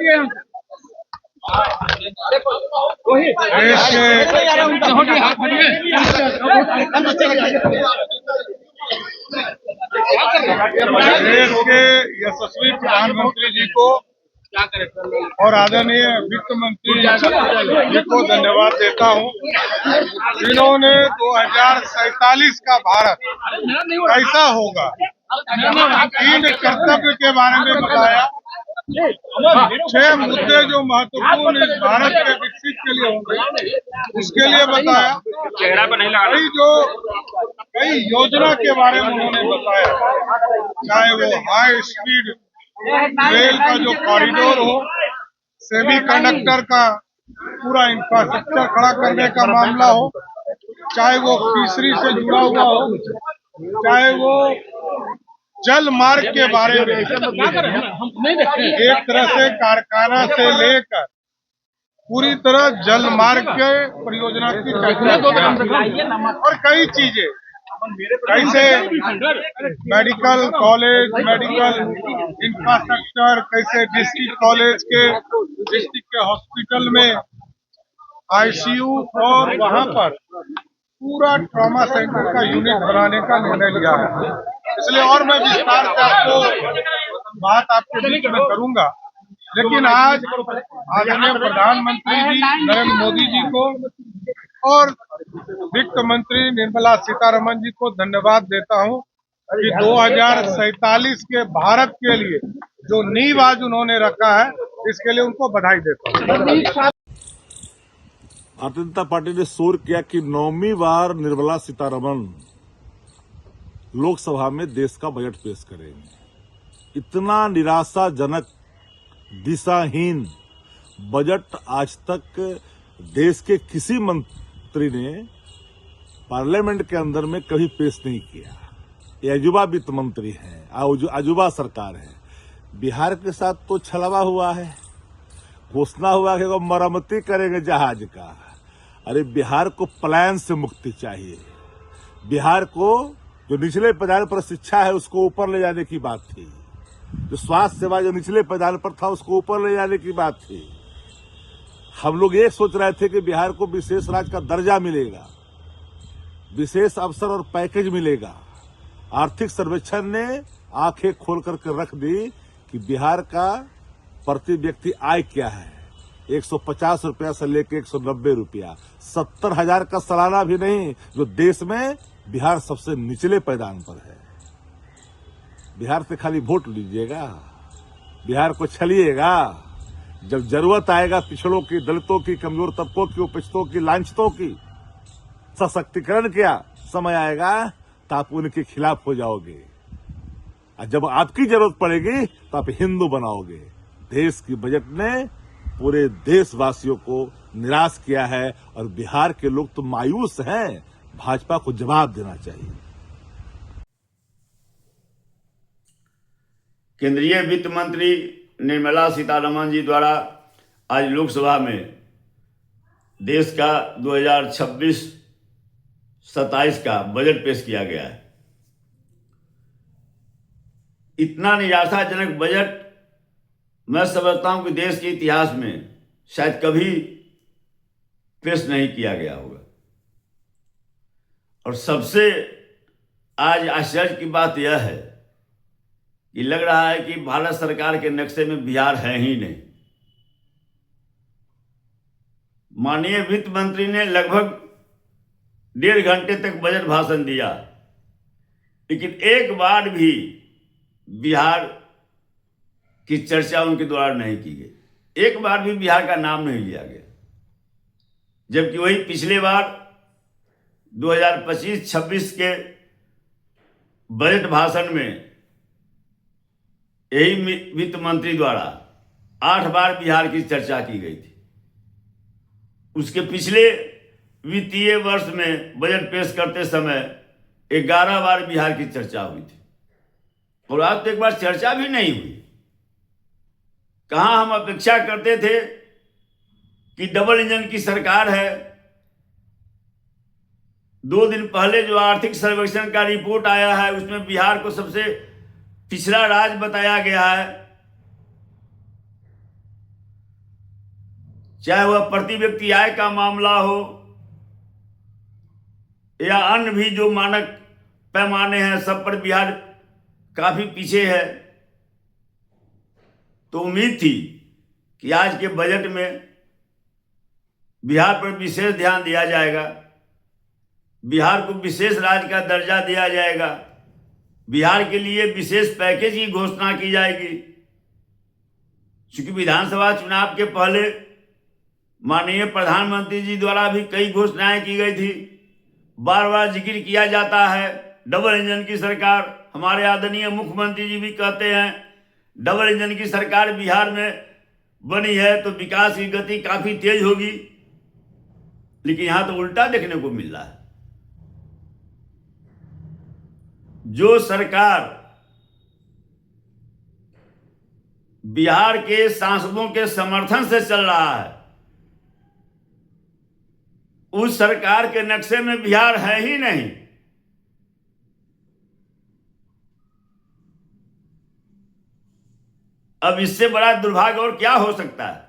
देश के यशस्वी प्रधानमंत्री जी को और आदरणीय वित्त मंत्री जी को धन्यवाद देता हूं। जिन्होंने 2047 का भारत कैसा होगा, 3 कर्तव्य के बारे में बताया। 6 मुद्दे जो महत्वपूर्ण इस भारत के विकसित के लिए होंगे, उसके लिए बताया। कई योजना के बारे में उन्होंने बताया, चाहे वो हाई स्पीड रेल का जो कॉरिडोर हो, सेमी कंडक्टर का पूरा इंफ्रास्ट्रक्चर खड़ा करने का मामला हो, चाहे वो फिशरी से जुड़ा हुआ हो, चाहे वो जल मार्ग के बारे में, एक तरह से कारखाना से लेकर पूरी तरह जल मार्ग के परियोजना की चर्चा और कई चीजें, कैसे मेडिकल कॉलेज, मेडिकल इंफ्रास्ट्रक्चर, कैसे डिस्ट्रिक्ट के हॉस्पिटल में आईसीयू और वहां पर पूरा ट्रॉमा सेंटर का यूनिट बनाने का निर्णय लिया है। इसलिए और मैं विस्तार से आपको बात आपके बीच में करूंगा, लेकिन आज आदरणीय प्रधानमंत्री जी नरेंद्र मोदी जी को और वित्त मंत्री निर्मला सीतारमण जी को धन्यवाद देता हूं कि 2047 के भारत के लिए जो नींव आज उन्होंने रखा है, इसके लिए उनको बधाई देता हूं। भारतीय जनता पार्टी ने शोर किया कि 9वीं बार निर्मला सीतारमण लोकसभा में देश का बजट पेश करेंगे। इतना निराशाजनक, दिशाहीन बजट आज तक देश के किसी मंत्री ने पार्लियामेंट के अंदर में कभी पेश नहीं किया। ये अजूबा वित्त मंत्री है, अजूबा सरकार है। बिहार के साथ तो छलवा हुआ है, घोषणा हुआ कि वो मरम्मती करेंगे जहाज का। अरे बिहार को पलायन से मुक्ति चाहिए। बिहार को जो निचले पैदान पर शिक्षा है उसको ऊपर ले जाने की बात थी, जो स्वास्थ्य सेवा जो निचले पैदान पर था उसको ऊपर ले जाने की बात थी। हम लोग ये सोच रहे थे कि बिहार को विशेष राज्य का दर्जा मिलेगा, विशेष अवसर और पैकेज मिलेगा। आर्थिक सर्वेक्षण ने आंखें खोल करके रख दी कि बिहार का प्रति व्यक्ति आय क्या है, 150 रुपया से लेकर 190 रुपया, 70,000 का सालाना भी नहीं, जो देश में बिहार सबसे निचले पैदान पर है। बिहार से खाली वोट लीजिएगा, बिहार को छलिएगा। जब जरूरत आएगा पिछड़ों की, दलितों की, कमजोर तबकों की, उपेक्षितों की, लांछितों की सशक्तिकरण किया समय आएगा तो आप उनके खिलाफ हो जाओगे, और जब आपकी जरूरत पड़ेगी तो आप हिंदू बनाओगे। देश की बजट ने पूरे देशवासियों को निराश किया है और बिहार के लोग तो मायूस हैं। भाजपा को जवाब देना चाहिए। केंद्रीय वित्त मंत्री निर्मला सीतारमण जी द्वारा आज लोकसभा में देश का 2026-27 का बजट पेश किया गया है। इतना निराशाजनक बजट मैं समझता हूं कि देश के इतिहास में शायद कभी पेश नहीं किया गया होगा। और सबसे आज आश्चर्य की बात यह है कि लग रहा है कि भारत सरकार के नक्शे में बिहार है ही नहीं। माननीय वित्त मंत्री ने लगभग 1.5 घंटे तक बजट भाषण दिया, लेकिन एक बार भी बिहार की चर्चा उनके द्वारा नहीं की गई। एक बार भी बिहार का नाम नहीं लिया गया, जबकि वही पिछले बार 2025-26 के बजट भाषण में यही वित्त मंत्री द्वारा 8 बार बिहार की चर्चा की गई थी। उसके पिछले वित्तीय वर्ष में बजट पेश करते समय 11 बार बिहार की चर्चा हुई थी, और आज तो एक बार चर्चा भी नहीं हुई। कहां हम अपेक्षा करते थे कि डबल इंजन की सरकार है। 2 दिन पहले जो आर्थिक सर्वेक्षण का रिपोर्ट आया है उसमें बिहार को सबसे पिछड़ा राज्य बताया गया है। चाहे वह प्रति व्यक्ति आय का मामला हो या अन्य भी जो मानक पैमाने हैं, सब पर बिहार काफी पीछे है। तो उम्मीद थी कि आज के बजट में बिहार पर विशेष ध्यान दिया जाएगा, बिहार को विशेष राज्य का दर्जा दिया जाएगा, बिहार के लिए विशेष पैकेज की घोषणा की जाएगी। चूंकि विधानसभा चुनाव के पहले माननीय प्रधानमंत्री जी द्वारा भी कई घोषणाएं की गई थी, बार बार जिक्र किया जाता है डबल इंजन की सरकार। हमारे आदरणीय मुख्यमंत्री जी भी कहते हैं डबल इंजन की सरकार बिहार में बनी है तो विकास की गति काफी तेज होगी, लेकिन यहां तो उल्टा देखने को मिल रहा है। जो सरकार बिहार के सांसदों के समर्थन से चल रहा है, उस सरकार के नक्शे में बिहार है ही नहीं। अब इससे बड़ा दुर्भाग्य और क्या हो सकता है।